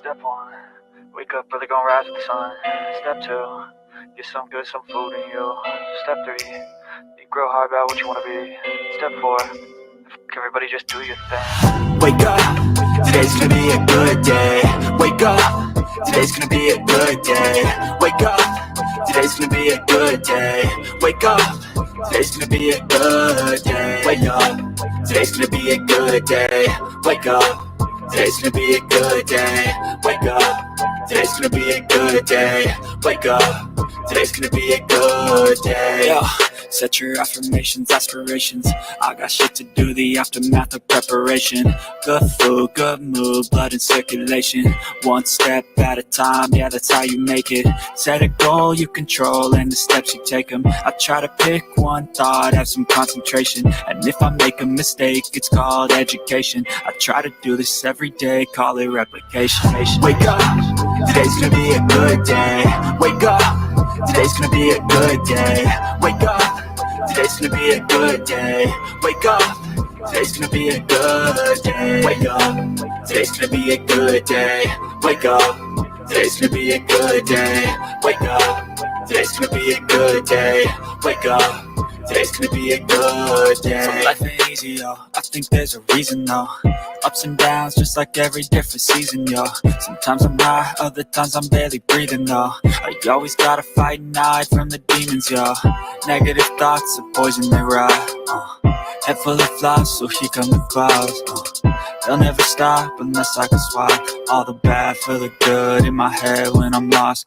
Step 1, wake up early, gonna rise with the sun. Step 2, get some food in you. Step 3, you grow hard about what you wanna be. Step 4, everybody just do your thing. Wake up, today's gonna be a good day. Wake up, today's gonna be a good day. Wake up, today's gonna be a good day. Wake up, today's gonna be a good day. Wake up, today's gonna be a good day. Wake up, today's gonna be a good day. Wake up, today's gonna be a good day. Wake up, today's gonna be a good day. Yo, set your affirmations, aspirations. I got shit to do, the aftermath of preparation. Good food, good mood, blood in circulation. One step at a time, yeah, that's how you make it. Set a goal you control and the steps you take them. I try to pick one thought, have some concentration. And if I make a mistake, it's called education. I try to do this every day, call it replication. Wake up, today's gonna be a good day. Wake up, today's gonna be a good day. Wake up, today's gonna be a good day. Wake up, today's gonna be a good day. Wake up, today's gonna be a good day. Wake up, today's gonna be a good day. Wake up, today's gonna be a good day. Wake up, today's gonna be a good day. So life ain't easy, yo. I think there's a reason, though. Ups and downs, just like every different season, yo. Sometimes I'm high, other times I'm barely breathing, though. You always gotta fight and hide from the demons, yo. Negative thoughts are poison, they rot. Head full of flies, so here come the clouds. They'll never stop unless I can swap all the bad for the good in my head when I'm lost.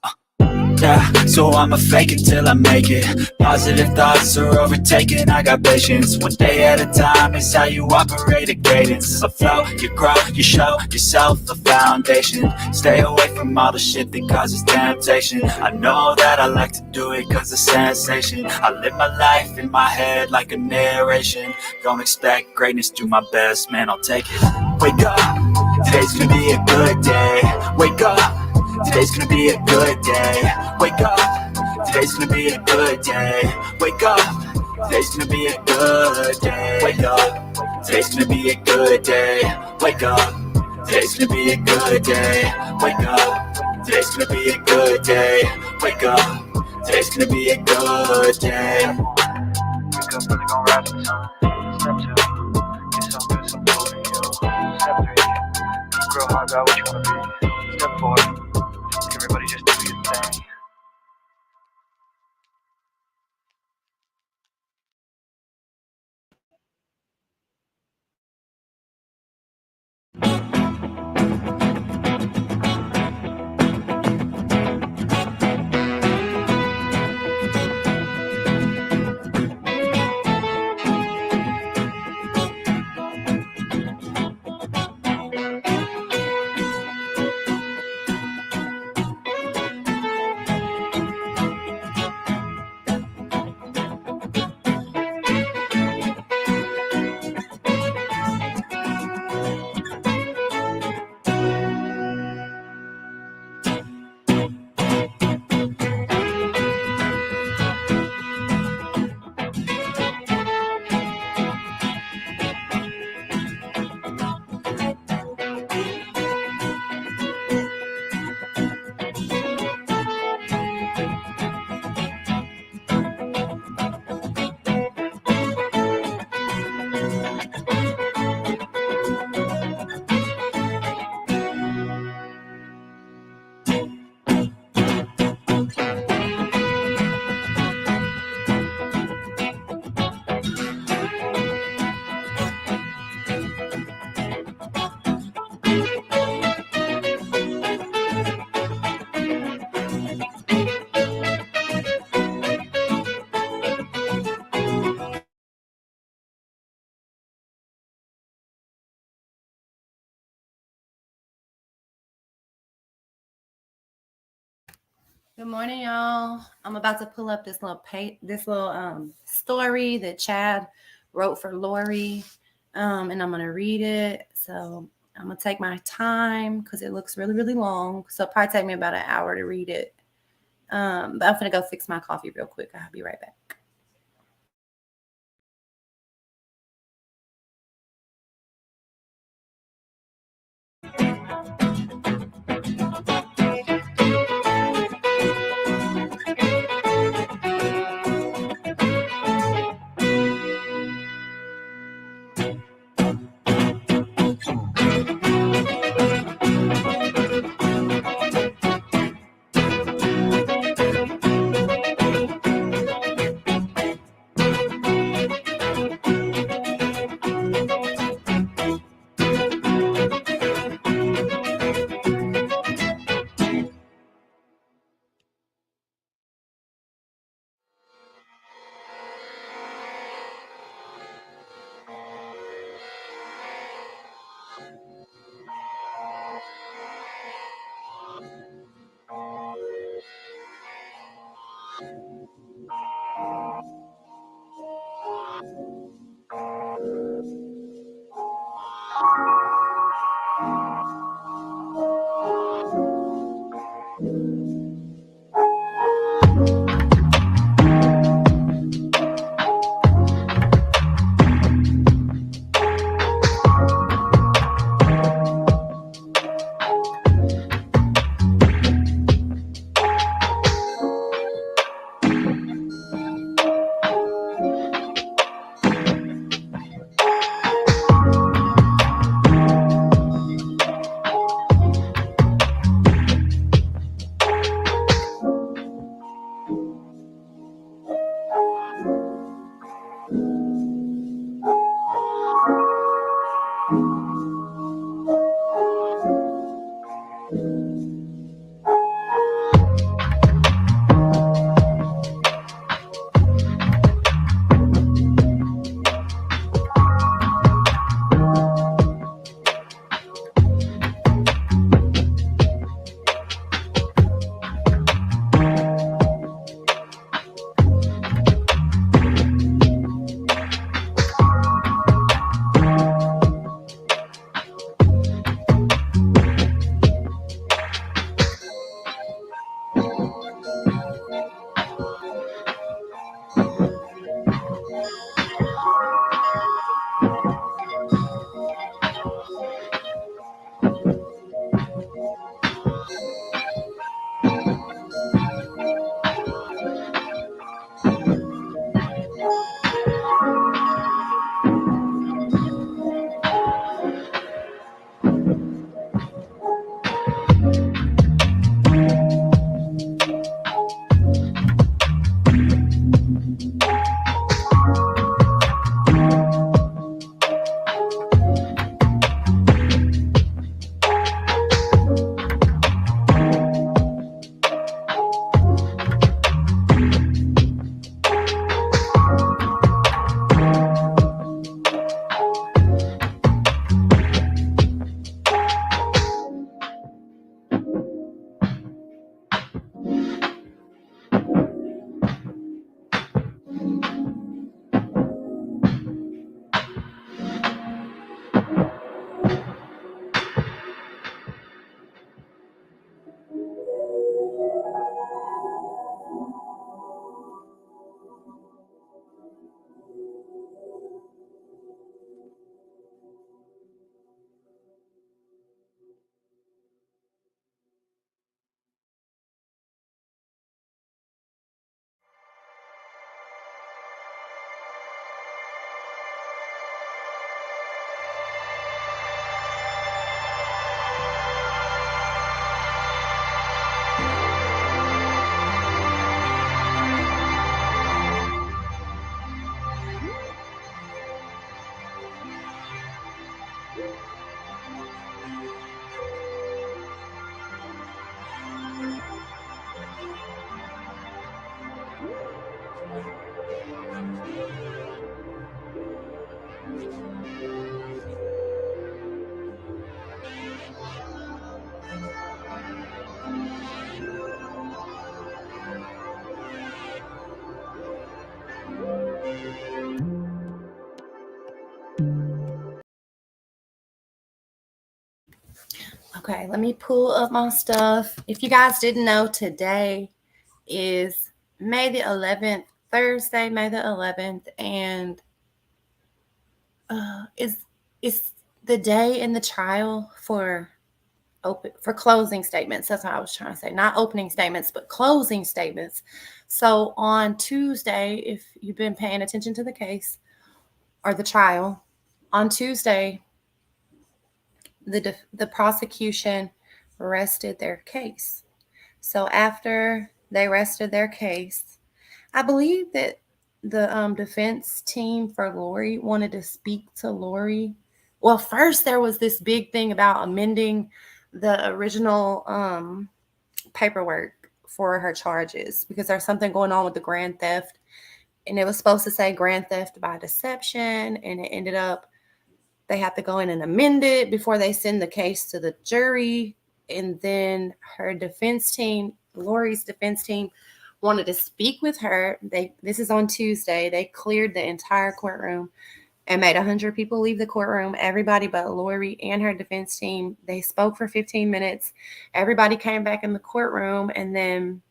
Yeah, so I'ma fake it till I make it. Positive thoughts are overtaken, I got patience. One day at a time is how you operate a cadence. A flow, you grow, you show yourself a foundation. Stay away from all the shit that causes temptation. I know that I like to do it cause it's sensation. I live my life in my head like a narration. Don't expect greatness, do my best, man, I'll take it. Wake up, today's gonna be a good day. Wake up, today's gonna be a good day. Wake up, today's gonna be a good day. Wake up, today's gonna be a good day. Wake up, today's gonna be a good day. Wake up, today's gonna be a good day. Wake up, today's gonna be a good day. Wake up, today's gonna be a good day. Wake up early, gonna rise with the sun. Step 2, get some food in you. Step 3, you grow hard about what you wanna be. Step 4, everybody just do your thing. Good morning, y'all. I'm about to pull up this little story that Chad wrote for Lori, and I'm gonna read it. So I'm gonna take my time because it looks really, really long. So it'll probably take me about an hour to read it. But I'm gonna go fix my coffee real quick. I'll be right back. Okay, let me pull up my stuff. If you guys didn't know, today is May the 11th, Thursday, May the 11th, and is the day in the trial for closing statements. That's what I was trying to say. Not opening statements, but closing statements. So on Tuesday, if you've been paying attention to the case or the trial, on Tuesday, the prosecution rested their case. So after they rested their case, I believe that the defense team for Lori wanted to speak to Lori. Well, first there was this big thing about amending the original paperwork for her charges because there's something going on with the grand theft, and it was supposed to say grand theft by deception, and it ended up they have to go in and amend it before they send the case to the jury. And then her defense team, Lori's defense team, wanted to speak with her. This is on Tuesday. They cleared the entire courtroom and made 100 people leave the courtroom, everybody but Lori and her defense team. They spoke for 15 minutes. Everybody came back in the courtroom, and then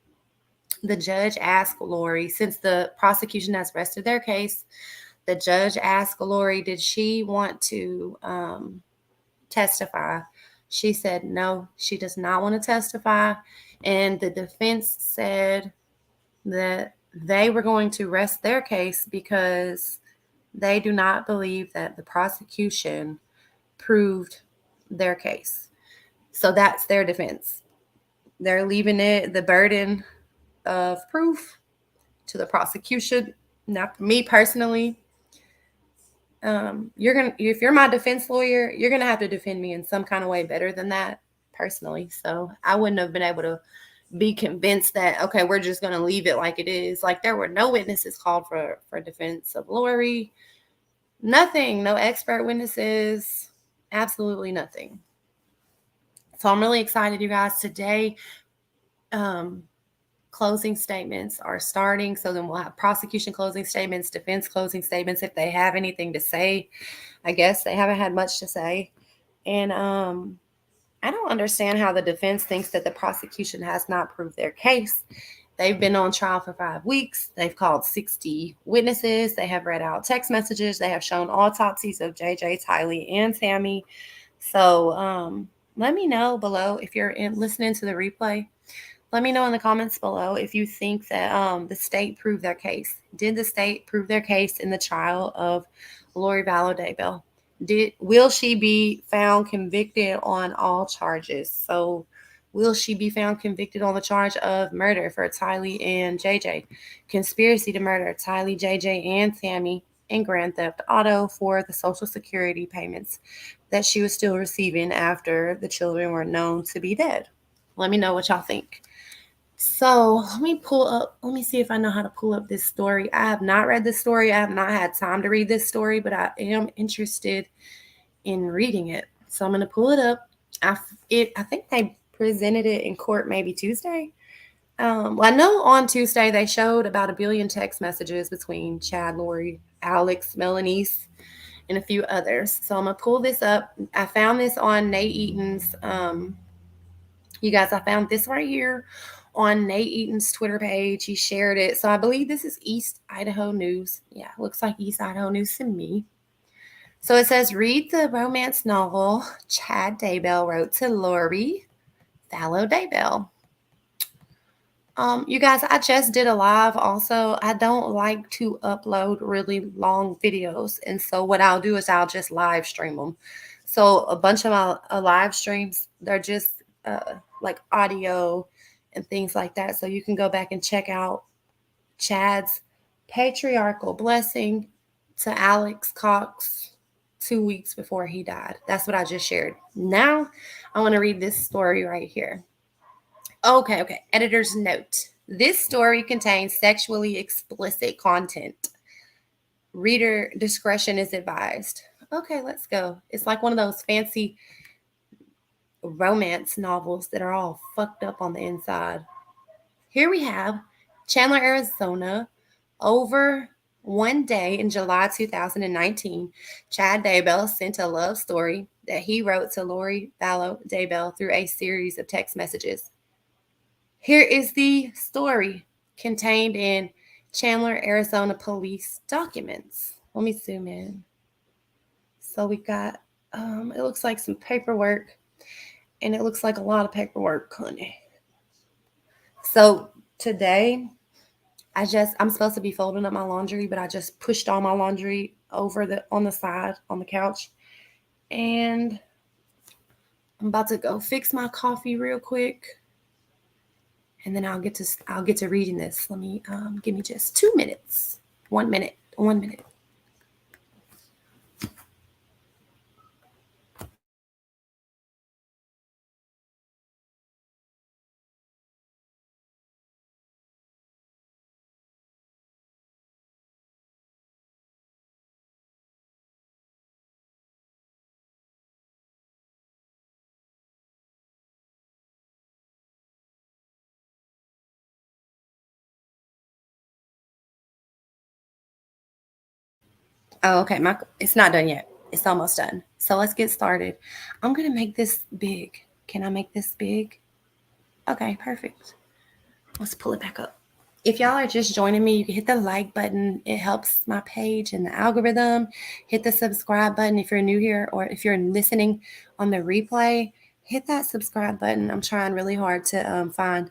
the judge asked Lori, since the prosecution has rested their case, the judge asked Lori, did she want to testify? She said no, she does not want to testify. And the defense said that they were going to rest their case because they do not believe that the prosecution proved their case. So that's their defense. They're leaving the burden of proof to the prosecution, not me personally. If you're my defense lawyer, you're gonna have to defend me in some kind of way better than that, personally. So I wouldn't have been able to be convinced that, okay, we're just gonna leave it like it is. Like, there were no witnesses called for defense of Lori. Nothing, no expert witnesses, absolutely nothing. So I'm really excited, you guys. Today, closing statements are starting. So then we'll have prosecution closing statements, defense closing statements, if they have anything to say. I guess they haven't had much to say. And I don't understand how the defense thinks that the prosecution has not proved their case. They've been on trial for 5 weeks. They've called 60 witnesses. They have read out text messages. They have shown autopsies of JJ, Tylee, and Tammy. So let me know below if you're listening to the replay. Let me know in the comments below if you think that the state proved their case. Did the state prove their case in the trial of Lori Vallow Daybell? Will she be found convicted on all charges? So will she be found convicted on the charge of murder for Tylee and JJ, conspiracy to murder Tylee, JJ, and Tammy, and grand theft auto for the Social Security payments that she was still receiving after the children were known to be dead? Let me know what y'all think. So let me see if I know how to pull up this story. I have not read this story. I have not had time to read this story, but I am interested in reading it. So I'm going to pull it up. I think they presented it in court maybe Tuesday. Well, I know on Tuesday they showed about 1 billion text messages between Chad, Lori, Alex, Melanice, and a few others. So I'm going to pull this up. I found this on Nate Eaton's, you guys, I found this right here on Nate Eaton's Twitter page. He shared it. So I believe this is East Idaho News. Yeah, looks like East Idaho News to me. So it says, read the romance novel Chad Daybell wrote to Lori Vallow Daybell. You guys, I just did a live also. I don't like to upload really long videos. And so what I'll do is I'll just live stream them. So a bunch of my live streams, they're just like audio and things like that. So you can go back and check out Chad's patriarchal blessing to Alex Cox 2 weeks before he died. That's what I just shared. Now I want to read this story right here. Okay. Editor's note. This story contains sexually explicit content. Reader discretion is advised. Okay, let's go. It's like one of those fancy romance novels that are all fucked up on the inside. Here we have Chandler, Arizona. Over one day in July 2019, Chad Daybell sent a love story that he wrote to Lori Vallow Daybell through a series of text messages. Here is the story contained in Chandler, Arizona police documents. Let me zoom in. So we got, it looks like some paperwork, and it looks like a lot of paperwork, honey. So today, I'm supposed to be folding up my laundry, but I just pushed all my laundry over on the side on the couch, and I'm about to go fix my coffee real quick, and then I'll get to reading this. Let me give me just 2 minutes. 1 minute. 1 minute. Oh, okay. It's not done yet. It's almost done. So let's get started. I'm gonna make this big. Can I make this big? Okay, perfect. Let's pull it back up. If y'all are just joining me, you can hit the like button. It helps my page and the algorithm. Hit the subscribe button if you're new here, or if you're listening on the replay, hit that subscribe button. I'm trying really hard to find,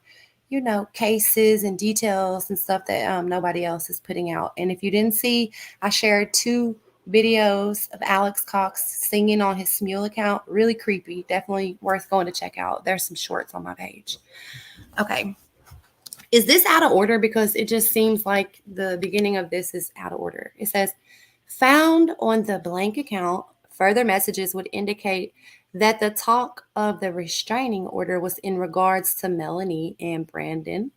cases and details and stuff that nobody else is putting out. And if you didn't see, I shared 2 videos of Alex Cox singing on his Smule account. Really creepy. Definitely worth going to check out. There's some shorts on my page. Okay. Is this out of order? Because it just seems like the beginning of this is out of order. It says, found on the blank account, further messages would indicate that the talk of the restraining order was in regards to Melanie and Brandon.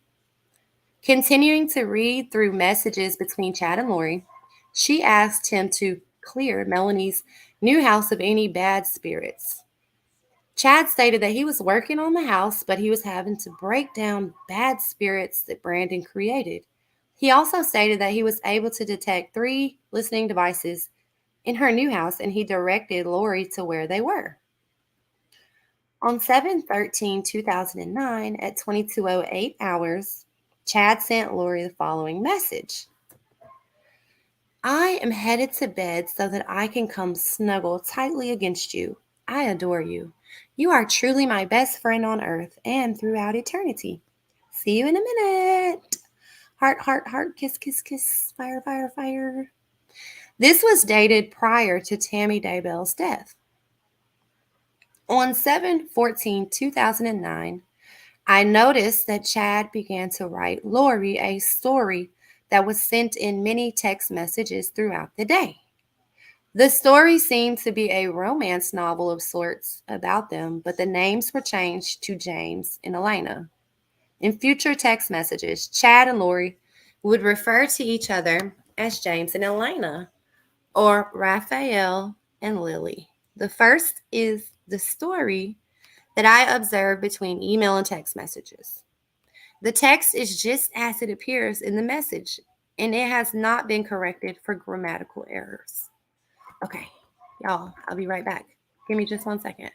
Continuing to read through messages between Chad and Lori, she asked him to clear Melanie's new house of any bad spirits. Chad stated that he was working on the house, but he was having to break down bad spirits that Brandon created. He also stated that he was able to detect 3 listening devices in her new house, and he directed Lori to where they were. On 7/13/2009 at 22:08 hours, Chad sent Lori the following message. I am headed to bed so that I can come snuggle tightly against you. I adore you. You are truly my best friend on earth and throughout eternity. See you in a minute. Heart, heart, heart, kiss, kiss, kiss, fire, fire, fire. This was dated prior to Tammy Daybell's death. On 7/14/2009, I noticed that Chad began to write Lori a story that was sent in many text messages throughout the day. The story seemed to be a romance novel of sorts about them, but the names were changed to James and Elena. In future text messages, Chad and Lori would refer to each other as James and Elena, or Raphael and Lily. The first is the story that I observed between email and text messages. The text is just as it appears in the message, and it has not been corrected for grammatical errors. Okay, y'all, I'll be right back. Give me just 1 second.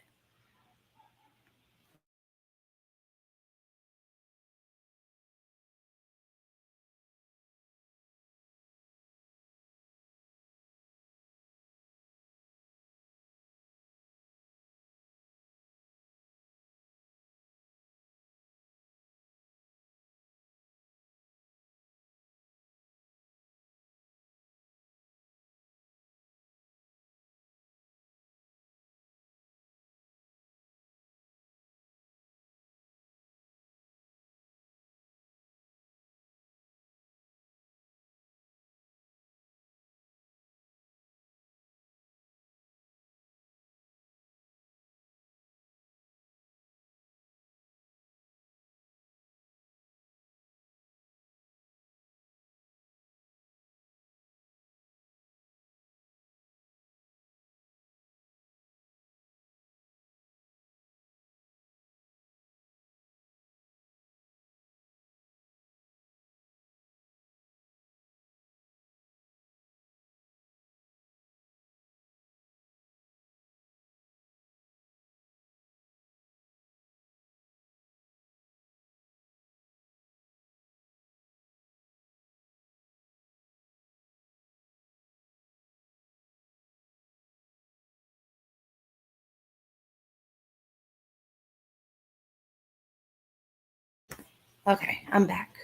Okay, I'm back.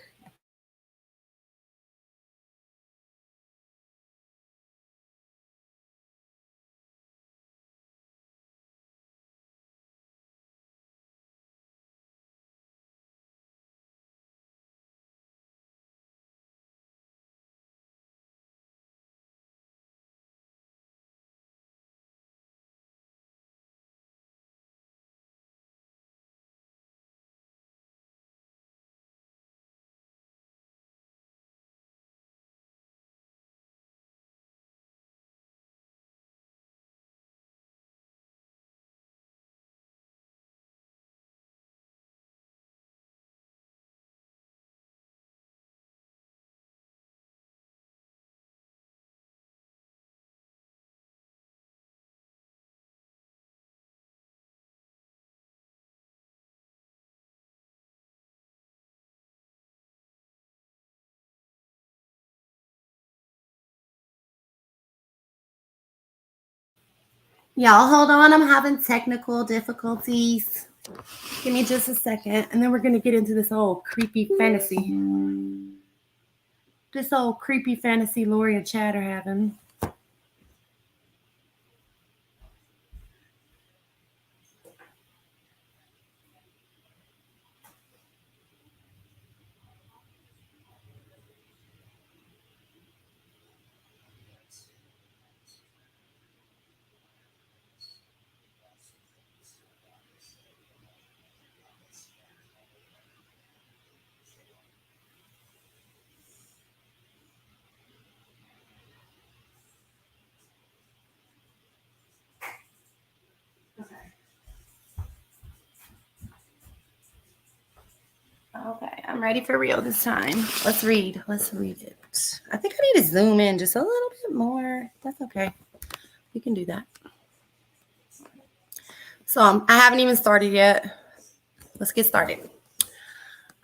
Y'all hold on, I'm having technical difficulties. Give me just a second, and then we're gonna get into this old creepy fantasy. This old creepy fantasy Lori and Chad are having. Okay, I'm ready for real this time. Let's read. Let's read it. I think I need to zoom in just a little bit more. That's okay. We can do that. So I haven't even started yet. Let's get started.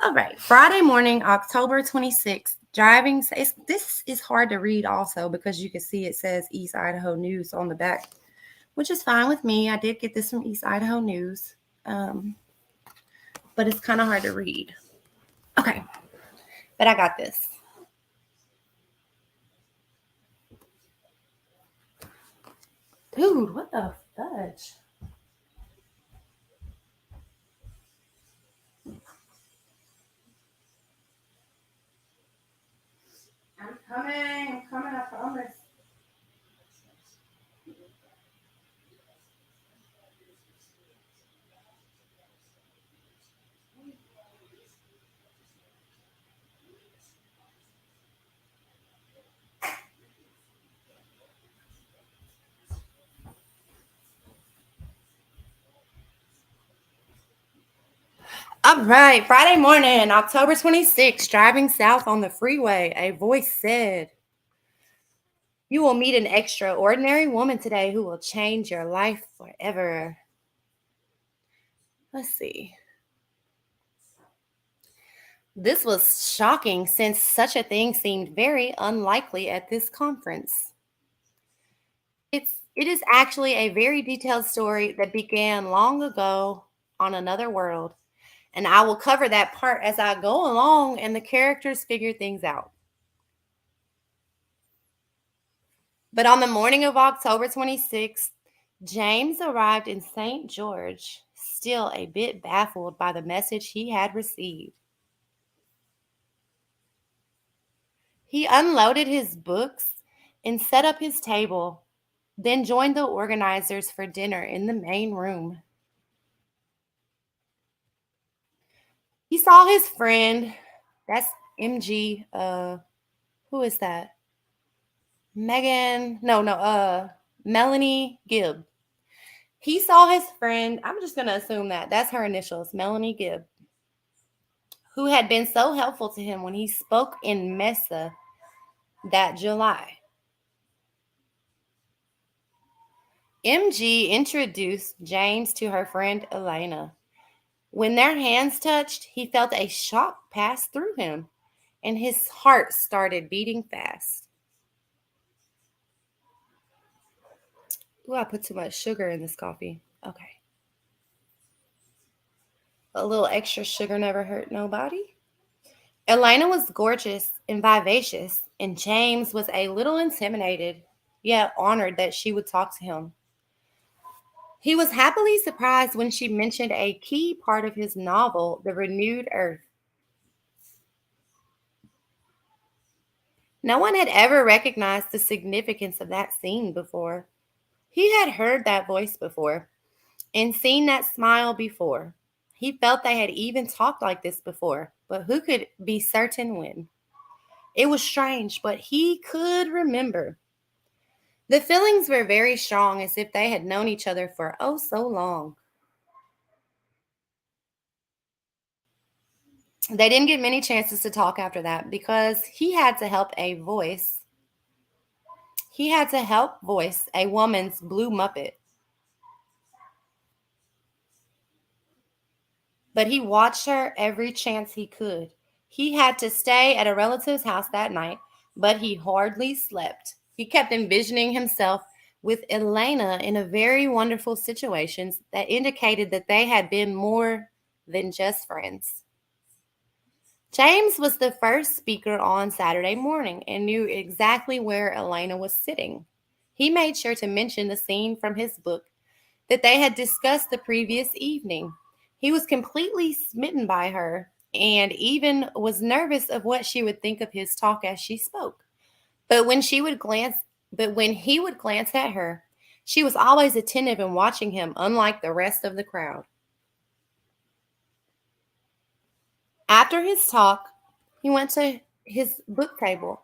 All right. Friday morning, October 26th. Driving. This is hard to read also because you can see it says East Idaho News on the back, which is fine with me. I did get this from East Idaho News, but it's kind of hard to read. Okay. But I got this. Dude, what the fudge? I'm coming, I promise. All right, Friday morning, October 26th, driving south on the freeway, a voice said, "You will meet an extraordinary woman today who will change your life forever." Let's see. This was shocking since such a thing seemed very unlikely at this conference. It is actually a very detailed story that began long ago on another world, and I will cover that part as I go along and the characters figure things out. But on the morning of October 26th, James arrived in St. George, still a bit baffled by the message he had received. He unloaded his books and set up his table, then joined the organizers for dinner in the main room. He saw his friend, that's MG, who is that? Melanie Gibb. He saw his friend, I'm just going to assume that's her initials, Melanie Gibb, who had been so helpful to him when he spoke in Mesa that July. MG introduced James to her friend Elena. When their hands touched, he felt a shock pass through him, and his heart started beating fast. Ooh, I put too much sugar in this coffee. Okay. A little extra sugar never hurt nobody. Elena was gorgeous and vivacious, and James was a little intimidated, yet honored that she would talk to him. He was happily surprised when she mentioned a key part of his novel, The Renewed Earth. No one had ever recognized the significance of that scene before. He had heard that voice before and seen that smile before. He felt they had even talked like this before, but who could be certain when? It was strange, but he could remember. The feelings were very strong, as if they had known each other for oh so long. They didn't get many chances to talk after that because he had to help voice a woman's blue Muppet. But he watched her every chance he could. He had to stay at a relative's house that night, but he hardly slept. He kept envisioning himself with Elena in a very wonderful situation that indicated that they had been more than just friends. James was the first speaker on Saturday morning and knew exactly where Elena was sitting. He made sure to mention the scene from his book that they had discussed the previous evening. He was completely smitten by her and even was nervous of what she would think of his talk as she spoke. But when she would glance but when he would glance at her, she was always attentive and watching him, unlike the rest of the crowd. After his talk, he went to his book table.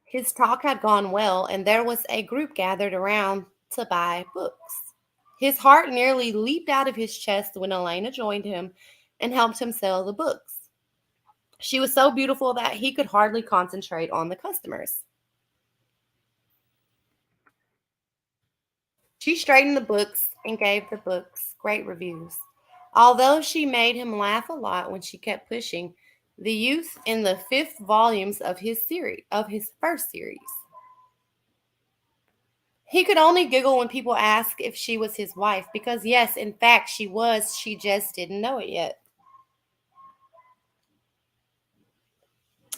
His talk had gone well, and there was a group gathered around to buy books. His heart nearly leaped out of his chest when Elena joined him and helped him sell the books. She was so beautiful that he could hardly concentrate on the customers. She straightened the books and gave the books great reviews. Although she made him laugh a lot when she kept pushing the youth in the fifth volumes of his first series. He could only giggle when people asked if she was his wife, because yes, in fact, she was. She just didn't know it yet.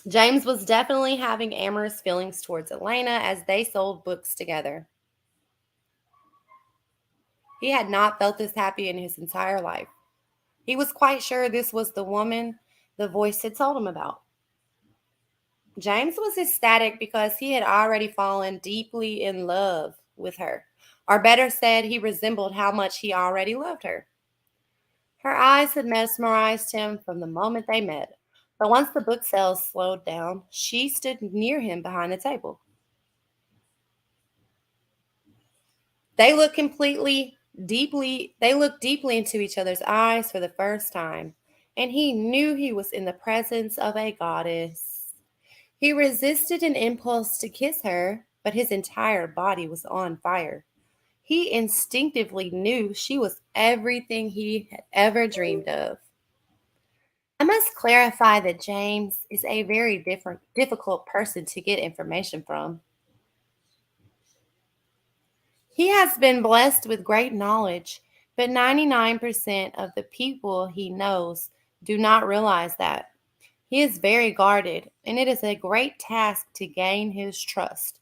James was definitely having amorous feelings towards Elena as they sold books together. He had not felt this happy in his entire life. He was quite sure this was the woman the voice had told him about. James was ecstatic because he had already fallen deeply in love with her. Or better said, he resembled how much he already loved her. Her eyes had mesmerized him from the moment they met. But once the book sales slowed down, she stood near him behind the table. They looked deeply into each other's eyes for the first time, and he knew he was in the presence of a goddess. He resisted an impulse to kiss her, but his entire body was on fire. He instinctively knew she was everything he had ever dreamed of. I must clarify that James is a very difficult person to get information from. He has been blessed with great knowledge, but 99% of the people he knows do not realize that. He is very guarded, and it is a great task to gain his trust.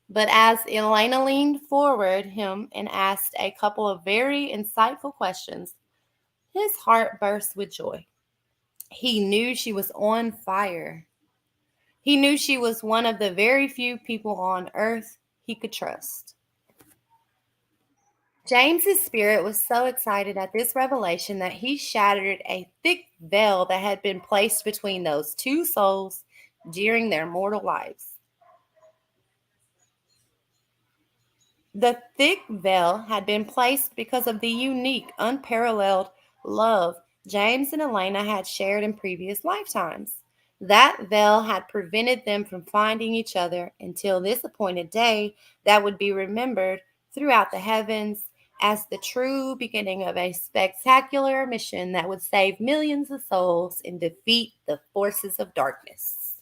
But as Elena leaned forward him and asked a couple of very insightful questions, his heart burst with joy. He knew she was on fire. He knew she was one of the very few people on earth he could trust. James's spirit was so excited at this revelation that he shattered a thick veil that had been placed between those two souls during their mortal lives. The thick veil had been placed because of the unique, unparalleled love James and Elena had shared in previous lifetimes. That veil had prevented them from finding each other until this appointed day that would be remembered throughout the heavens as the true beginning of a spectacular mission that would save millions of souls and defeat the forces of darkness.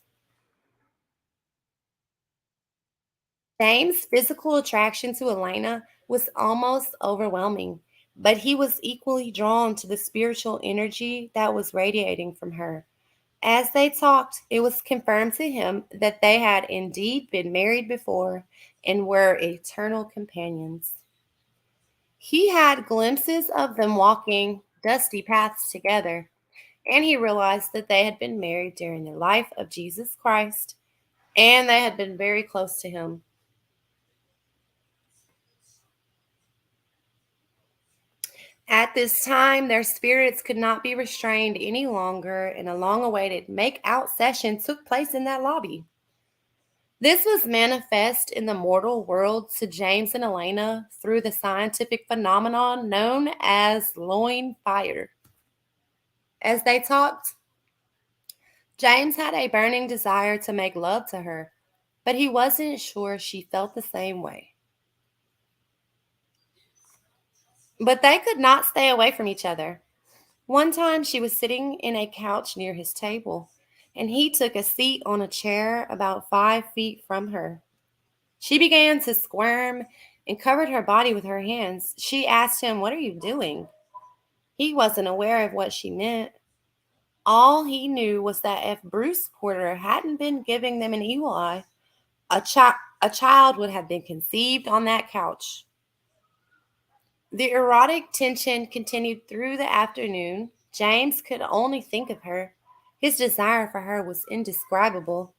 James' physical attraction to Elena was almost overwhelming, but he was equally drawn to the spiritual energy that was radiating from her. As they talked, it was confirmed to him that they had indeed been married before and were eternal companions. He had glimpses of them walking dusty paths together, and he realized that they had been married during the life of Jesus Christ and they had been very close to him. At this time, their spirits could not be restrained any longer, and a long awaited make out session took place in that lobby. This was manifest in the mortal world to James and Elena through the scientific phenomenon known as loin fire. As they talked, James had a burning desire to make love to her, but he wasn't sure she felt the same way. But they could not stay away from each other. One time she was sitting in a couch near his table, and he took a seat on a chair about 5 feet from her. She began to squirm and covered her body with her hands. She asked him, "What are you doing?" He wasn't aware of what she meant. All he knew was that if Bruce Porter hadn't been giving them an evil eye, a child would have been conceived on that couch. The erotic tension continued through the afternoon. James could only think of her. His desire for her was indescribable.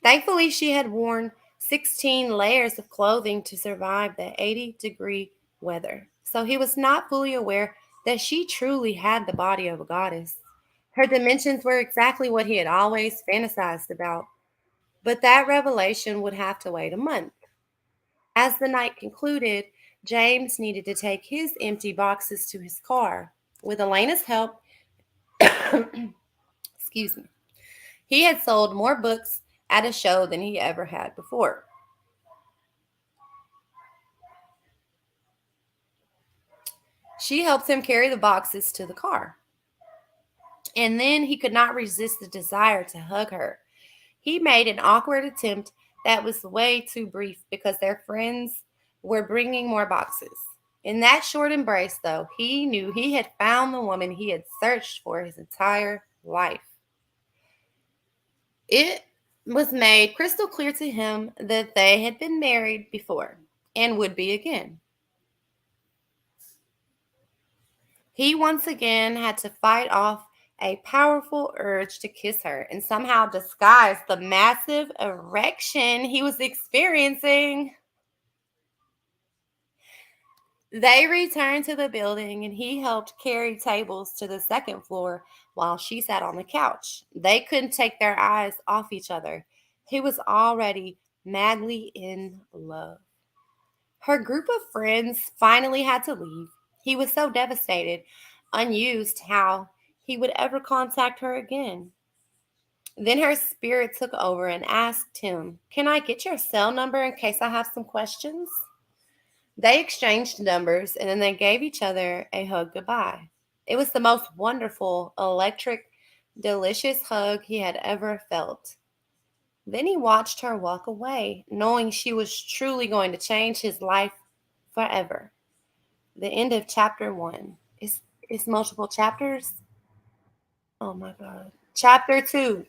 Thankfully, she had worn 16 layers of clothing to survive the 80-degree weather, so he was not fully aware that she truly had the body of a goddess. Her dimensions were exactly what he had always fantasized about, but that revelation would have to wait a month. As the night concluded, James needed to take his empty boxes to his car. With Elena's help, excuse me, he had sold more books at a show than he ever had before. She helped him carry the boxes to the car. And then he could not resist the desire to hug her. He made an awkward attempt that was way too brief because their friends were bringing more boxes. In that short embrace, though, he knew he had found the woman he had searched for his entire life. It was made crystal clear to him that they had been married before and would be again. He once again had to fight off a powerful urge to kiss her and somehow disguise the massive erection he was experiencing. They returned to the building and he helped carry tables to the second floor while she sat on the couch. They couldn't take their eyes off each other. He was already madly in love. Her group of friends finally had to leave. He was so devastated, unused how he would ever contact her again. Then her spirit took over and asked him, "Can I get your cell number in case I have some questions?" They exchanged numbers and then they gave each other a hug goodbye. It was the most wonderful, electric, delicious hug he had ever felt. Then he watched her walk away, knowing she was truly going to change his life forever. The end of chapter 1. It's multiple chapters. Oh my God. Chapter 2.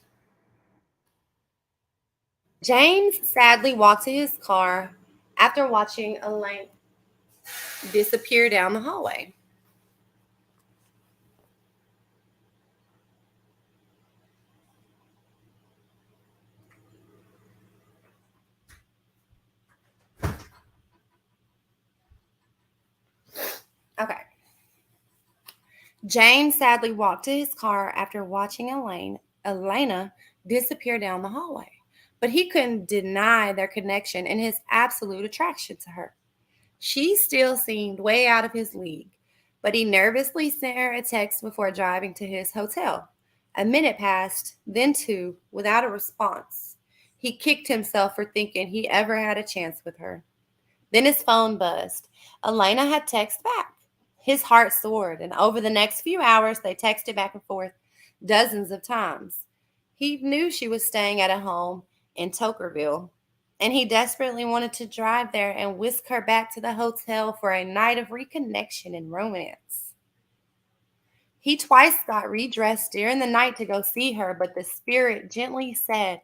James sadly walked to his car after watching Elaine disappear down the hallway. Okay. James sadly walked to his car after watching Elena disappear down the hallway. But he couldn't deny their connection and his absolute attraction to her. She still seemed way out of his league, but he nervously sent her a text before driving to his hotel. A minute passed, then two, without a response. He kicked himself for thinking he ever had a chance with her. Then his phone buzzed. Elena had texted back. His heart soared, and over the next few hours, they texted back and forth dozens of times. He knew she was staying at a home in Tokerville, and he desperately wanted to drive there and whisk her back to the hotel for a night of reconnection and romance. He twice got redressed during the night to go see her, but the spirit gently said,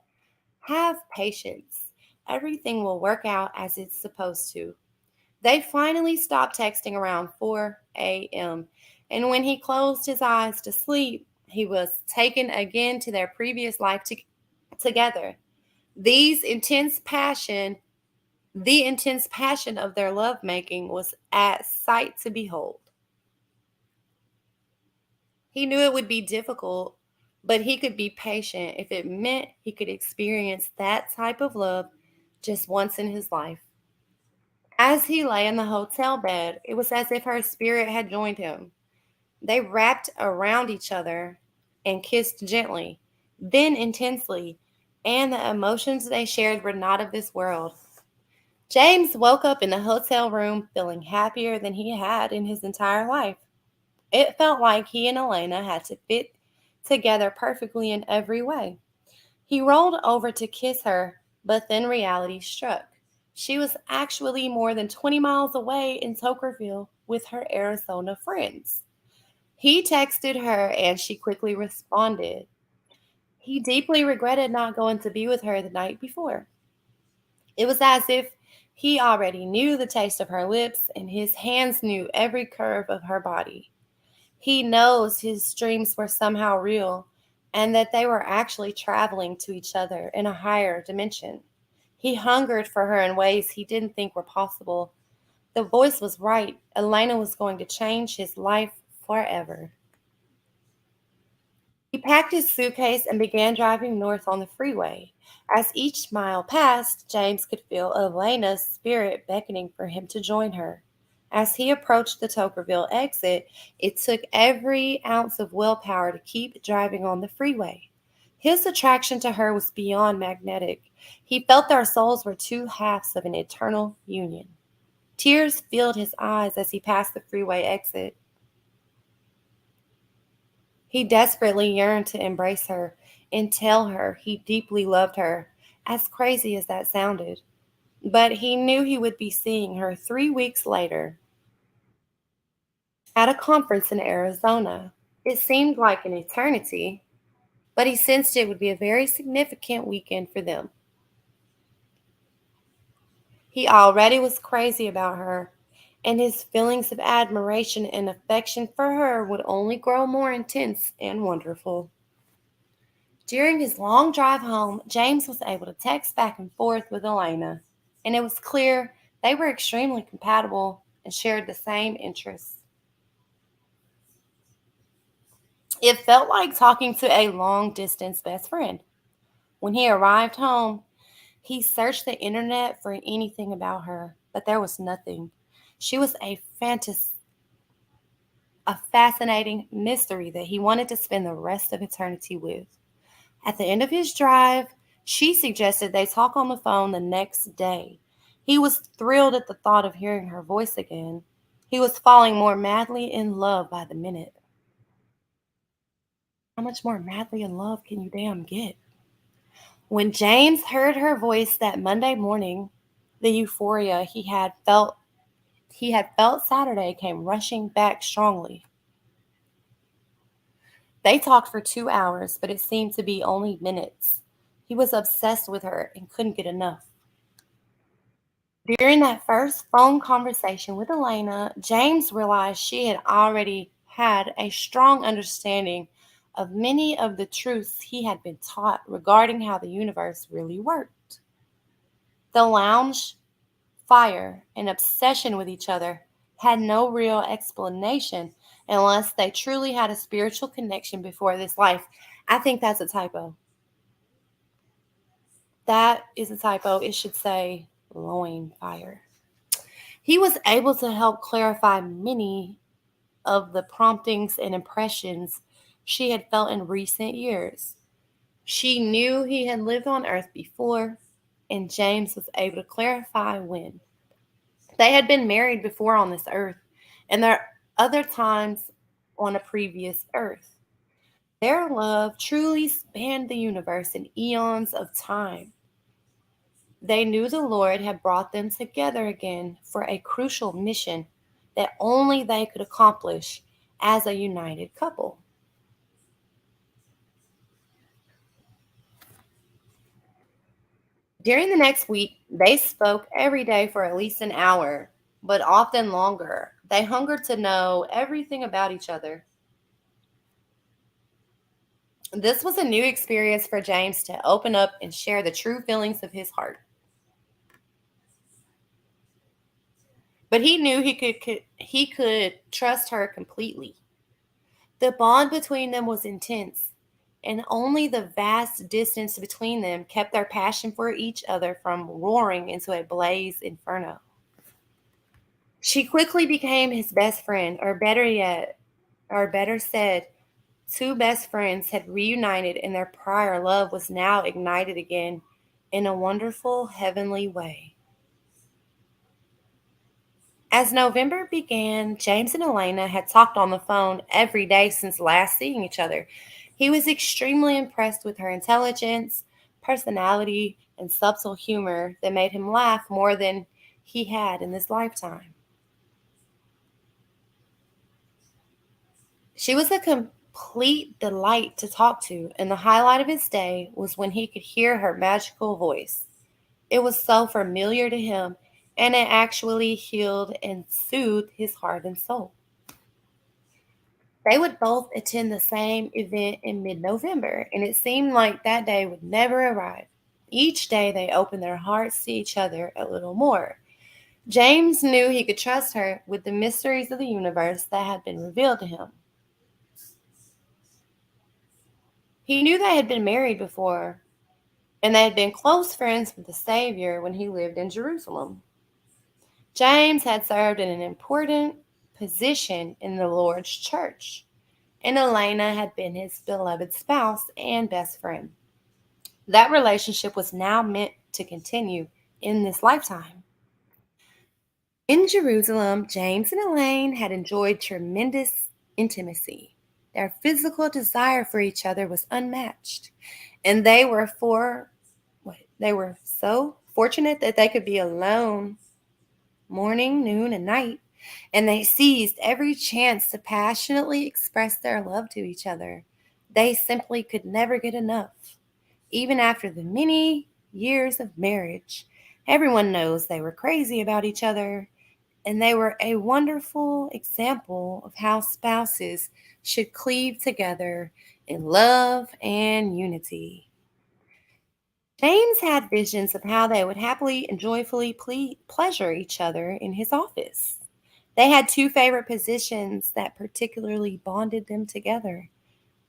"Have patience. Everything will work out as it's supposed to." They finally stopped texting around 4 a.m., and when he closed his eyes to sleep, he was taken again to their previous life together. The intense passion of their lovemaking was a sight to behold. He knew it would be difficult, but he could be patient if it meant he could experience that type of love just once in his life. As he lay in the hotel bed, it was as if her spirit had joined him. They wrapped around each other and kissed gently, then intensely, and the emotions they shared were not of this world. James woke up in the hotel room feeling happier than he had in his entire life. It felt like he and Elena had to fit together perfectly in every way. He rolled over to kiss her, but then reality struck. She was actually more than 20 miles away in Tokerville with her Arizona friends. He texted her and she quickly responded. He deeply regretted not going to be with her the night before. It was as if he already knew the taste of her lips and his hands knew every curve of her body. He knows his dreams were somehow real and that they were actually traveling to each other in a higher dimension. He hungered for her in ways he didn't think were possible. The voice was right. Elena was going to change his life forever. He packed his suitcase and began driving north on the freeway. As each mile passed, James could feel Elena's spirit beckoning for him to join her. As he approached the Tokerville exit, it took every ounce of willpower to keep driving on the freeway. His attraction to her was beyond magnetic. He felt their souls were two halves of an eternal union. Tears filled his eyes as he passed the freeway exit. He desperately yearned to embrace her and tell her he deeply loved her, as crazy as that sounded. But he knew he would be seeing her 3 weeks later at a conference in Arizona. It seemed like an eternity, but he sensed it would be a very significant weekend for them. He already was crazy about her, and his feelings of admiration and affection for her would only grow more intense and wonderful. During his long drive home, James was able to text back and forth with Elena, and it was clear they were extremely compatible and shared the same interests. It felt like talking to a long distance best friend. When he arrived home, he searched the internet for anything about her, but there was nothing. She was a fascinating mystery that he wanted to spend the rest of eternity with. At the end of his drive, she suggested they talk on the phone the next day. He was thrilled at the thought of hearing her voice again. He was falling more madly in love by the minute. How much more madly in love can you damn get? When James heard her voice that Monday morning, the euphoria he had felt Saturday came rushing back strongly. They talked for 2 hours, but it seemed to be only minutes. He was obsessed with her and couldn't get enough. During that first phone conversation with Elena, James realized she had already had a strong understanding of many of the truths he had been taught regarding how the universe really worked. The lounge, fire, and obsession with each other had no real explanation unless they truly had a spiritual connection before this life. I think that's a typo. That is a typo. It should say loin fire. He was able to help clarify many of the promptings and impressions she had felt in recent years. She knew he had lived on Earth before, and James was able to clarify when. They had been married before on this Earth, and there are other times on a previous Earth. Their love truly spanned the universe in eons of time. They knew the Lord had brought them together again for a crucial mission that only they could accomplish as a united couple. During the next week, they spoke every day for at least an hour, but often longer. They hungered to know everything about each other. This was a new experience for James to open up and share the true feelings of his heart. But he knew he could trust her completely. The bond between them was intense, and only the vast distance between them kept their passion for each other from roaring into a blaze inferno. She quickly became his best friend, or better said, two best friends had reunited and their prior love was now ignited again in a wonderful heavenly way. As November began, James and Elena had talked on the phone every day since last seeing each other. He was extremely impressed with her intelligence, personality, and subtle humor that made him laugh more than he had in this lifetime. She was a complete delight to talk to, and the highlight of his day was when he could hear her magical voice. It was so familiar to him, and it actually healed and soothed his heart and soul. They would both attend the same event in mid November, and it seemed like that day would never arrive. Each day they opened their hearts to each other a little more. James knew he could trust her with the mysteries of the universe that had been revealed to him. He knew they had been married before, and they had been close friends with the Savior when he lived in Jerusalem. James had served in an important position in the Lord's church, and Elena had been his beloved spouse and best friend. That relationship was now meant to continue in this lifetime. In Jerusalem, James and Elaine had enjoyed tremendous intimacy. Their physical desire for each other was unmatched, and they were so fortunate that they could be alone morning, noon, and night, and they seized every chance to passionately express their love to each other. They simply could never get enough. Even after the many years of marriage, everyone knows they were crazy about each other, and they were a wonderful example of how spouses should cleave together in love and unity. James had visions of how they would happily and joyfully pleasure each other in his office. They had two favorite positions that particularly bonded them together.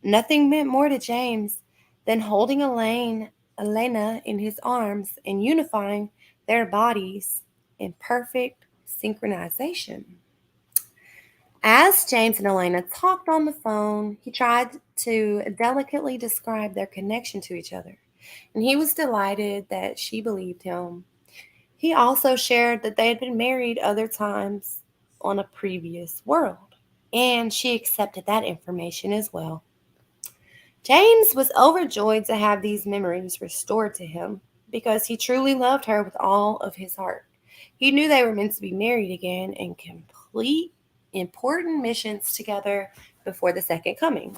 Nothing meant more to James than holding Elena in his arms and unifying their bodies in perfect synchronization. As James and Elena talked on the phone, he tried to delicately describe their connection to each other, and he was delighted that she believed him. He also shared that they had been married other times on a previous world, and she accepted that information as well. James was overjoyed to have these memories restored to him because he truly loved her with all of his heart. He knew they were meant to be married again and complete important missions together before the second coming.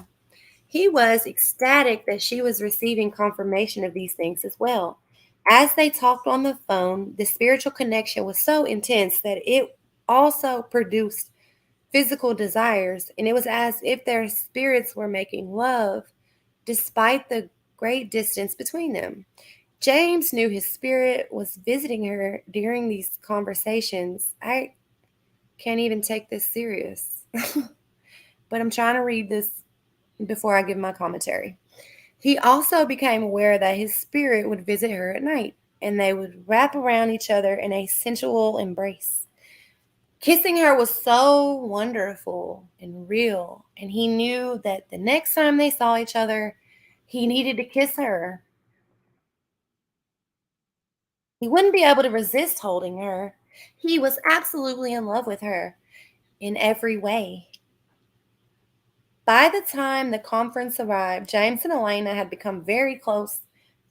He was ecstatic that she was receiving confirmation of these things as well. As they talked on the phone, the spiritual connection was so intense that it also produced physical desires, and it was as if their spirits were making love despite the great distance between them. James knew his spirit was visiting her during these conversations. I can't even take this serious, but I'm trying to read this before I give my commentary. He also became aware that his spirit would visit her at night, and they would wrap around each other in a sensual embrace. Kissing her was so wonderful and real, and he knew that the next time they saw each other, he needed to kiss her. He wouldn't be able to resist holding her. He was absolutely in love with her in every way. By the time the conference arrived, James and Elena had become very close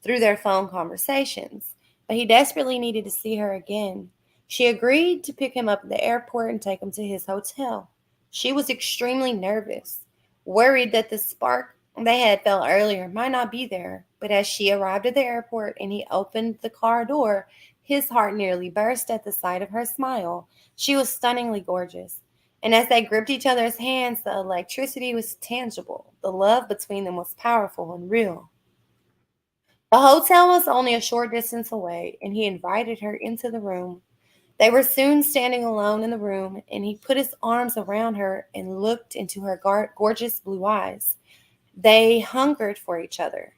through their phone conversations, but he desperately needed to see her again. She agreed to pick him up at the airport and take him to his hotel. She was extremely nervous, worried that the spark they had felt earlier might not be there, but as she arrived at the airport and he opened the car door, his heart nearly burst at the sight of her smile. She was stunningly gorgeous. And as they gripped each other's hands, the electricity was tangible. The love between them was powerful and real. The hotel was only a short distance away, and he invited her into the room. They were soon standing alone in the room, and he put his arms around her and looked into her gorgeous blue eyes. They hungered for each other,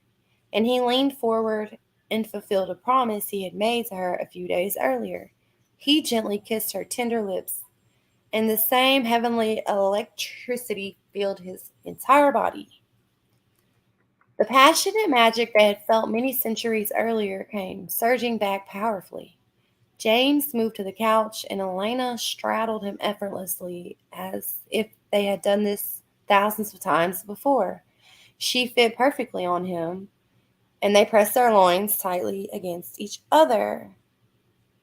and he leaned forward and fulfilled a promise he had made to her a few days earlier. He gently kissed her tender lips, and the same heavenly electricity filled his entire body. The passionate magic they had felt many centuries earlier came surging back powerfully. James moved to the couch, and Elena straddled him effortlessly as if they had done this thousands of times before. She fit perfectly on him, and they pressed their loins tightly against each other.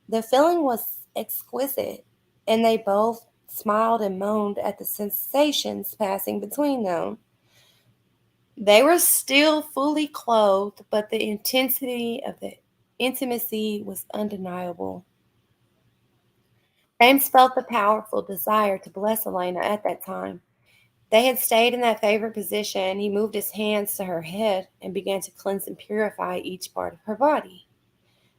The feeling was exquisite, and they both smiled and moaned at the sensations passing between them. They were still fully clothed, but the intensity of the intimacy was undeniable. James felt the powerful desire to bless Elena at that time. They had stayed in that favorite position. He moved his hands to her head and began to cleanse and purify each part of her body.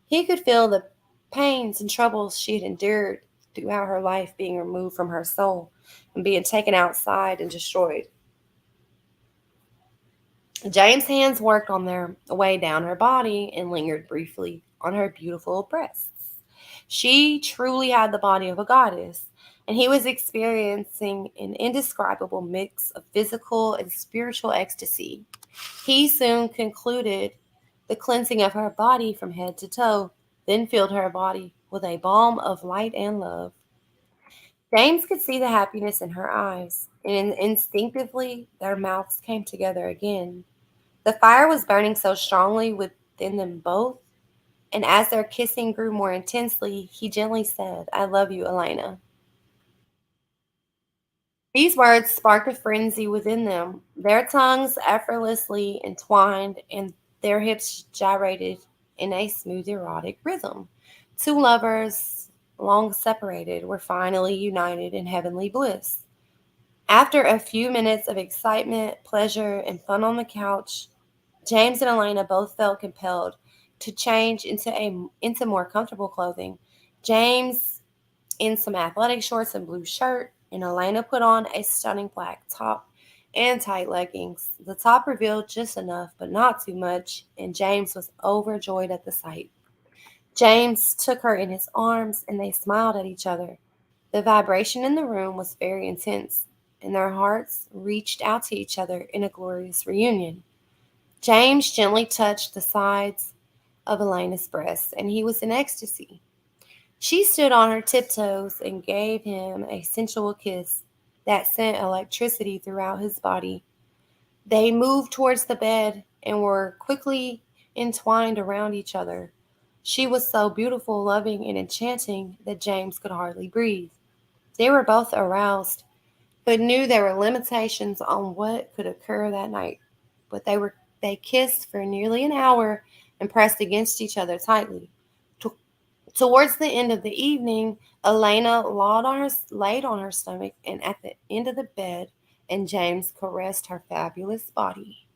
He could feel the pains and troubles she had endured throughout her life being removed from her soul and being taken outside and destroyed. James' hands worked on their way down her body and lingered briefly on her beautiful breasts. She truly had the body of a goddess, and he was experiencing an indescribable mix of physical and spiritual ecstasy. He soon concluded the cleansing of her body from head to toe, then filled her body with a balm of light and love. James could see the happiness in her eyes, and instinctively their mouths came together again. The fire was burning so strongly within them both, and as their kissing grew more intensely, he gently said, "I love you, Elena." These words sparked a frenzy within them. Their tongues effortlessly entwined, and their hips gyrated in a smooth, erotic rhythm. Two lovers, long separated, were finally united in heavenly bliss. After a few minutes of excitement, pleasure, and fun on the couch, James and Elena both felt compelled to change into more comfortable clothing. James in some athletic shorts and blue shirt, and Elena put on a stunning black top and tight leggings. The top revealed just enough, but not too much, and James was overjoyed at the sight. James took her in his arms, and they smiled at each other. The vibration in the room was very intense, and their hearts reached out to each other in a glorious reunion. James gently touched the sides of Elena's breasts, and he was in ecstasy. She stood on her tiptoes and gave him a sensual kiss that sent electricity throughout his body. They moved towards the bed and were quickly entwined around each other. She was so beautiful, loving, and enchanting that James could hardly breathe. They were both aroused, but knew there were limitations on what could occur that night. But they kissed for nearly an hour and pressed against each other tightly. Towards the end of the evening, Elena laid on her stomach and at the end of the bed, and James caressed her fabulous body.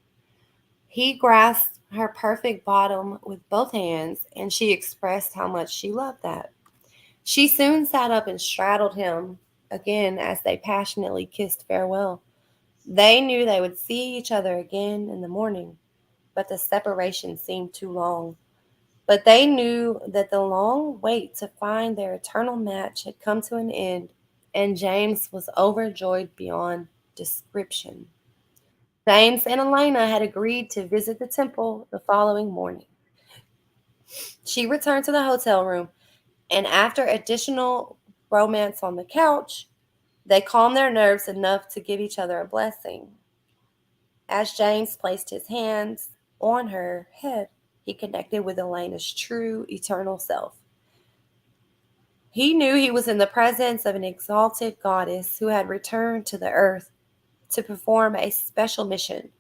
He grasped her perfect bottom with both hands, and she expressed how much she loved that. She soon sat up and straddled him again as they passionately kissed farewell. They knew they would see each other again in the morning, but the separation seemed too long. But they knew that the long wait to find their eternal match had come to an end, and James was overjoyed beyond description. James and Elena had agreed to visit the temple the following morning. She returned to the hotel room, and after additional romance on the couch, they calmed their nerves enough to give each other a blessing. As James placed his hands on her head, he connected with Elena's true, eternal self. He knew he was in the presence of an exalted goddess who had returned to the earth to perform a special mission.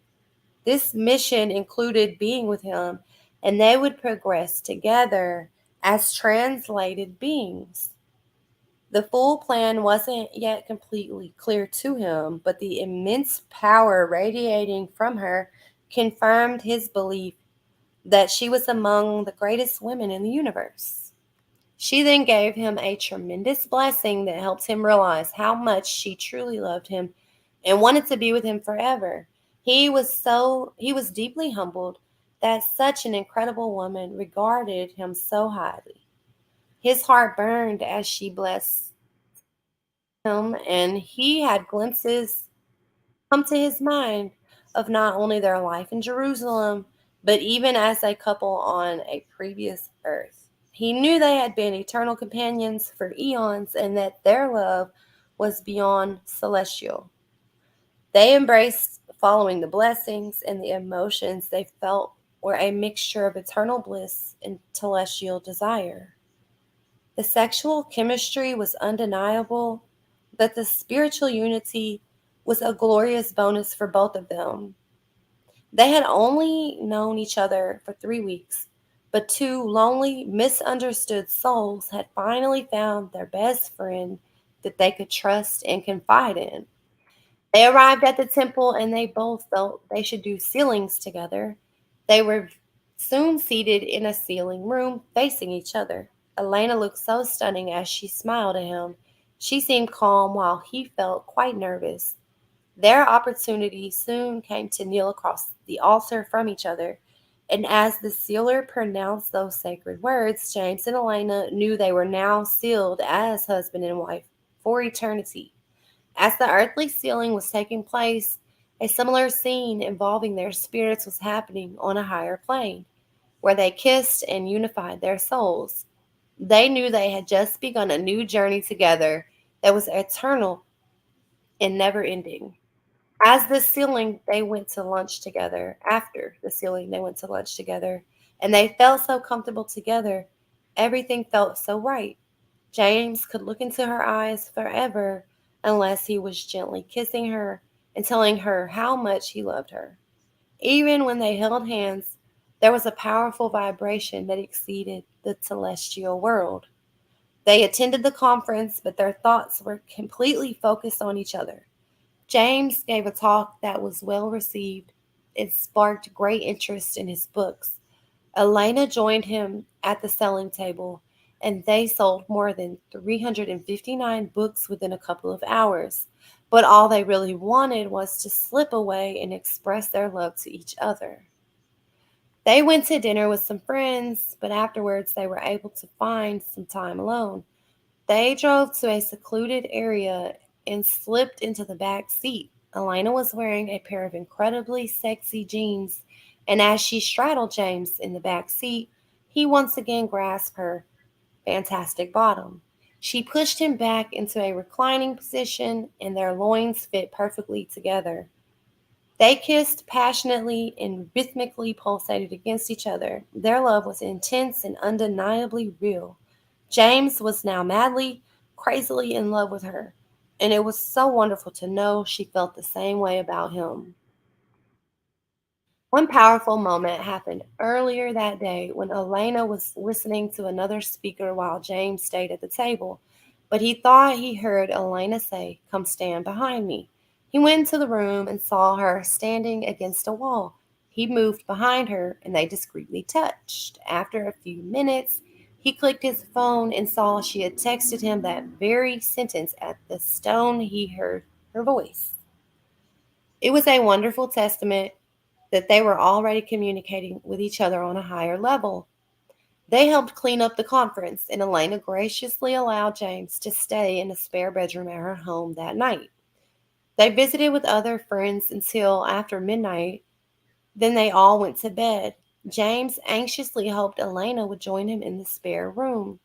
This mission included being with him, and they would progress together as translated beings. The full plan wasn't yet completely clear to him, but the immense power radiating from her confirmed his belief that she was among the greatest women in the universe. She then gave him a tremendous blessing that helped him realize how much she truly loved him and wanted to be with him forever. He was deeply humbled that such an incredible woman regarded him so highly. His heart burned as she blessed him, and he had glimpses come to his mind of not only their life in Jerusalem, but even as a couple on a previous earth. He knew they had been eternal companions for eons and that their love was beyond celestial. They embraced following the blessings and the emotions they felt were a mixture of eternal bliss and celestial desire. The sexual chemistry was undeniable, but the spiritual unity was a glorious bonus for both of them. They had only known each other for 3 weeks, but two lonely, misunderstood souls had finally found their best friend that they could trust and confide in. They arrived at the temple and they both felt they should do sealings together. They were soon seated in a sealing room facing each other. Elena looked so stunning as she smiled at him. She seemed calm while he felt quite nervous. Their opportunity soon came to kneel across the altar from each other, and as the sealer pronounced those sacred words, James and Elena knew they were now sealed as husband and wife for eternity. As the earthly sealing was taking place, a similar scene involving their spirits was happening on a higher plane, where they kissed and unified their souls. They knew they had just begun a new journey together that was eternal and never ending. As the sealing, they went to lunch together. After the sealing, they went to lunch together, and they felt so comfortable together. Everything felt so right. James could look into her eyes forever unless he was gently kissing her and telling her how much he loved her. Even when they held hands, there was a powerful vibration that exceeded the celestial world. They attended the conference, but their thoughts were completely focused on each other. James gave a talk that was well received. It sparked great interest in his books. Elena joined him at the selling table, and they sold more than 359 books within a couple of hours. But all they really wanted was to slip away and express their love to each other. They went to dinner with some friends, but afterwards they were able to find some time alone. They drove to a secluded area and slipped into the back seat. Elena was wearing a pair of incredibly sexy jeans, and as she straddled James in the back seat, he once again grasped her fantastic bottom. She pushed him back into a reclining position, and their loins fit perfectly together. They kissed passionately and rhythmically pulsated against each other. Their love was intense and undeniably real. James was now madly, crazily in love with her, and it was so wonderful to know she felt the same way about him. One powerful moment happened earlier that day when Elena was listening to another speaker while James stayed at the table, but he thought he heard Elena say, "Come stand behind me." He went into the room and saw her standing against a wall. He moved behind her and they discreetly touched. After a few minutes, he clicked his phone and saw she had texted him that very sentence at the stone he heard her voice. It was a wonderful testament that they were already communicating with each other on a higher level. They helped clean up the conference, and Elena graciously allowed James to stay in a spare bedroom at her home that night. They visited with other friends until after midnight, then they all went to bed. James anxiously hoped Elena would join him in the spare room.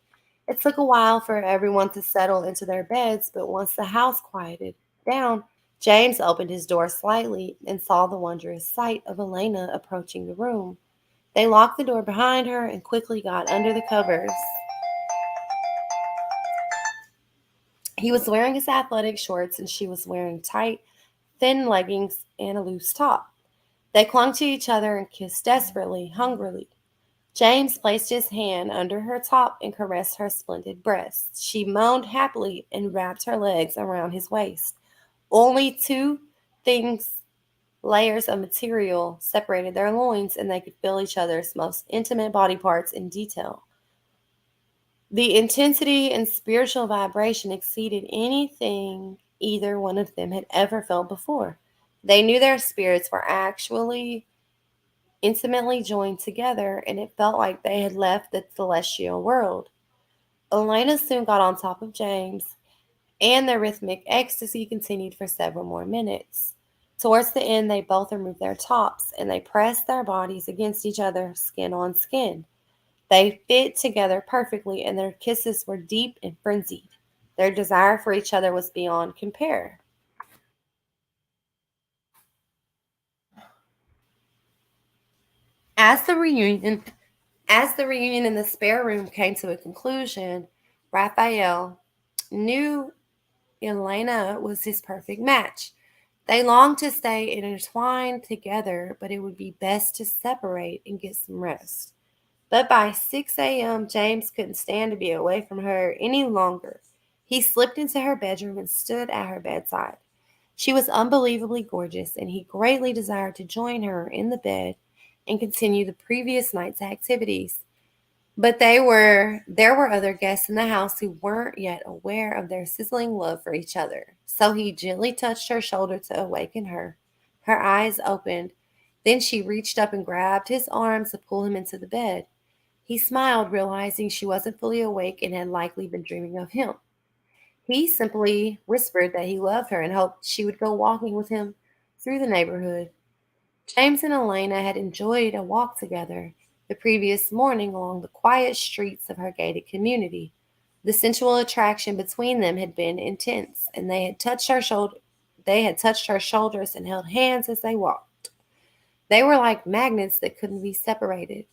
It took a while for everyone to settle into their beds, but once the house quieted down, James opened his door slightly and saw the wondrous sight of Elena approaching the room. They locked the door behind her and quickly got under the covers. He was wearing his athletic shorts and she was wearing tight, thin leggings and a loose top. They clung to each other and kissed desperately, hungrily. James placed his hand under her top and caressed her splendid breasts. She moaned happily and wrapped her legs around his waist. Only two things, layers of material, separated their loins, and they could feel each other's most intimate body parts in detail. The intensity and spiritual vibration exceeded anything either one of them had ever felt before. They knew their spirits were actually intimately joined together, and it felt like they had left the celestial world. Elena soon got on top of James, and their rhythmic ecstasy continued for several more minutes. Towards the end, they both removed their tops and they pressed their bodies against each other, skin on skin. They fit together perfectly, and their kisses were deep and frenzied. Their desire for each other was beyond compare. As the reunion as the reunion in the spare room came to a conclusion, Raphael knew Elena was his perfect match. They longed to stay intertwined together, but it would be best to separate and get some rest. But by 6 a.m., James couldn't stand to be away from her any longer. He slipped into her bedroom and stood at her bedside. She was unbelievably gorgeous, and he greatly desired to join her in the bed and continue the previous night's activities. But there were other guests in the house who weren't yet aware of their sizzling love for each other. So he gently touched her shoulder to awaken her. Her eyes opened. Then she reached up and grabbed his arm to pull him into the bed. He smiled, realizing she wasn't fully awake and had likely been dreaming of him. He simply whispered that he loved her and hoped she would go walking with him through the neighborhood. James and Elena had enjoyed a walk together the previous morning along the quiet streets of her gated community. The sensual attraction between them had been intense, and they had touched her shoulders and held hands as they walked. They were like magnets that couldn't be separated.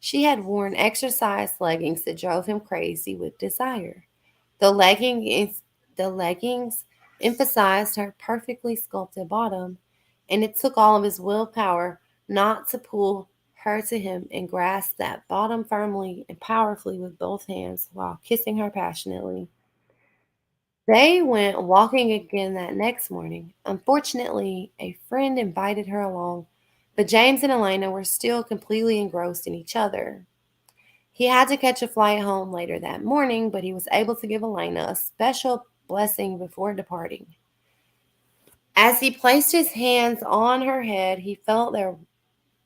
She had worn exercise leggings that drove him crazy with desire. The the leggings emphasized her perfectly sculpted bottom, and it took all of his willpower not to pull her to him and grasp that bottom firmly and powerfully with both hands while kissing her passionately. They went walking again that next morning. Unfortunately, a friend invited her along, but James and Elena were still completely engrossed in each other. He had to catch a flight home later that morning, but he was able to give Elena a special blessing before departing. As he placed his hands on her head, he felt their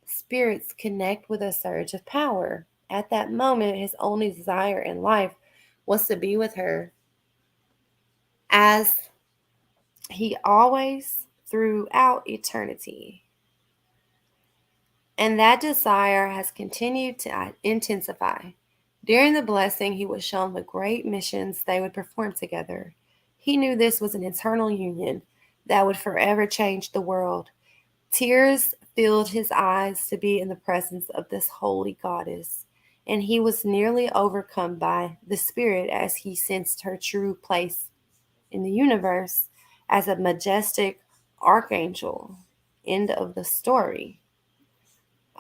spirits connect with a surge of power. At that moment, his only desire in life was to be with her, as he always throughout eternity. And that desire has continued to intensify. During the blessing, he was shown the great missions they would perform together. He knew this was an eternal union that would forever change the world. Tears filled his eyes to be in the presence of this holy goddess, and he was nearly overcome by the spirit as he sensed her true place in the universe as a majestic archangel. End of the story.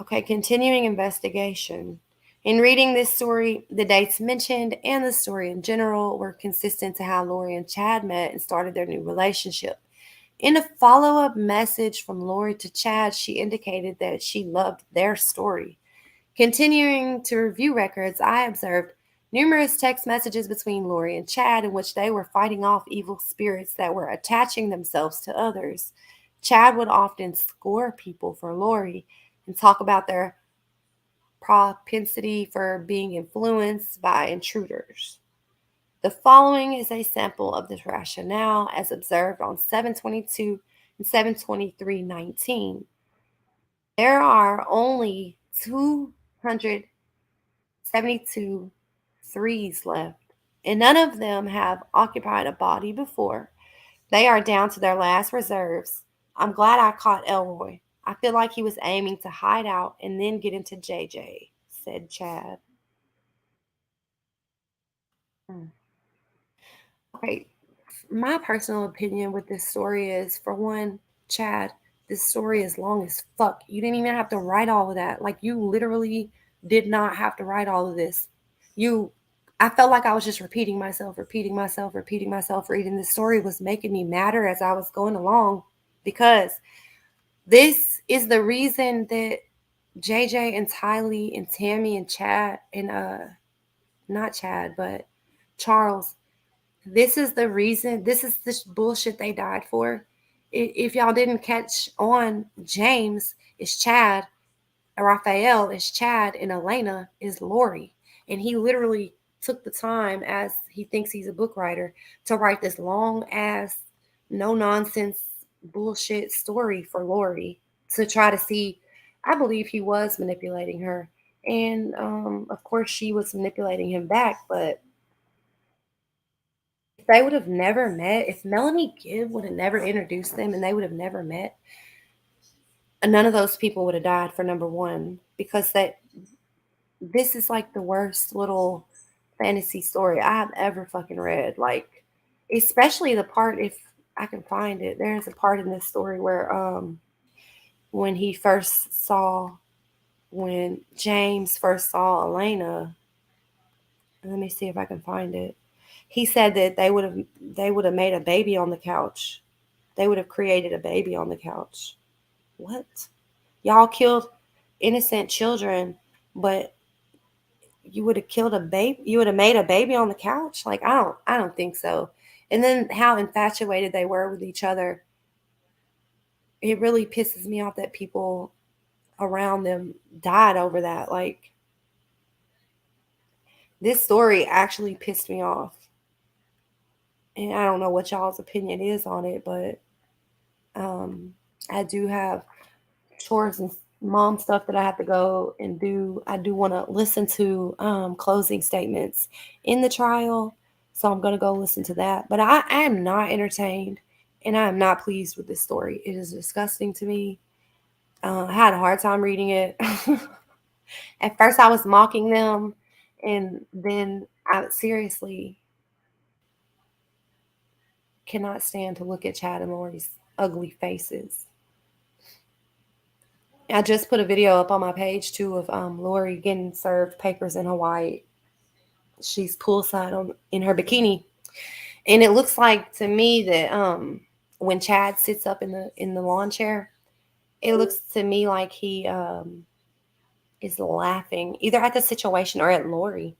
Okay, continuing investigation. In reading this story, the dates mentioned and the story in general were consistent to how Lori and Chad met and started their new relationship. In a follow up message from Lori to Chad, she indicated that she loved their story. Continuing to review records, I observed numerous text messages between Lori and Chad in which they were fighting off evil spirits that were attaching themselves to others. Chad would often score people for Lori and talk about their propensity for being influenced by intruders. The following is a sample of this rationale as observed on 722 and 723:19. There are only 272 threes left, and none of them have occupied a body before. They are down to their last reserves. I'm glad I caught Elroy. I feel like he was aiming to hide out and then get into JJ, said Chad. Hmm. Okay, my personal opinion with this story is, for one, Chad, this story is long as fuck. You didn't even have to write all of that. Like, you literally did not have to write all of this. You, I felt like I was just repeating myself, repeating myself, repeating myself. Reading this story was making me madder as I was going along, because this is the reason that JJ and Tylee and Tammy and Chad and not Chad, but Charles, this is the reason, this is the bullshit they died for. If y'all didn't catch on, James is Chad, Raphael is Chad, and Elena is Lori. And he literally took the time, as he thinks he's a book writer, to write this long ass, no nonsense bullshit story for Lori to try to see. I believe he was manipulating her. And of course, she was manipulating him back, but if they would have never met, if Melanie Gibb would have never introduced them and they would have never met, none of those people would have died for number one, because this is like the worst little fantasy story I've ever fucking read. Like, especially the part, if I can find it, there's a part in this story where when he first saw when James first saw Elena, let me see if I can find it. He said that they would have made a baby on the couch. They would have created a baby on the couch. What? Y'all killed innocent children, but you would have killed a baby, you would have made a baby on the couch? Like, I don't think so. And then how infatuated they were with each other. It really pisses me off that people around them died over that. Like, this story actually pissed me off. And I don't know what y'all's opinion is on it, but I do have chores and mom stuff that I have to go and do. I do want to listen to closing statements in the trial, so I'm going to go listen to that. But I am not entertained, and I am not pleased with this story. It is disgusting to me. I had a hard time reading it. At first, I was mocking them, and then I seriously cannot stand to look at Chad and Lori's ugly faces. I just put a video up on my page too of Lori getting served papers in Hawaii. She's poolside in her bikini, and it looks like to me that when Chad sits up in the lawn chair, it looks to me like he is laughing either at the situation or at Lori.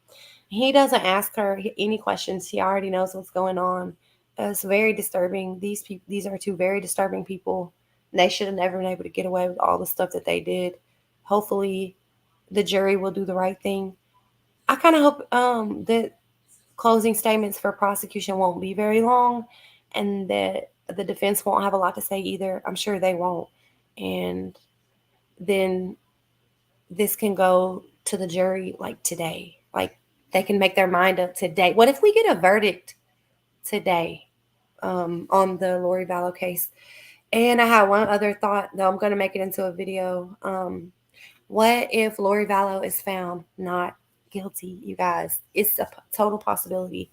He doesn't ask her any questions. He already knows what's going on. It's very disturbing. These are two very disturbing people. They should have never been able to get away with all the stuff that they did. Hopefully, the jury will do the right thing. I kind of hope that closing statements for prosecution won't be very long, and that the defense won't have a lot to say either. I'm sure they won't. And then this can go to the jury like today. Like, they can make their mind up today. What if we get a verdict today on the Lori Vallow case? And I have one other thought, though I'm going to make it into a video. What if Lori Vallow is found not guilty, you guys? It's a total possibility.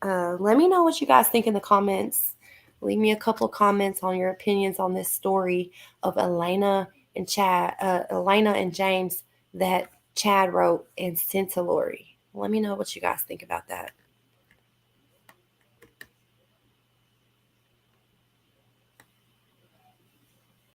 Let me know what you guys think in the comments. Leave me a couple of comments on your opinions on this story of Elena and James that Chad wrote and sent to Lori. Let me know what you guys think about that.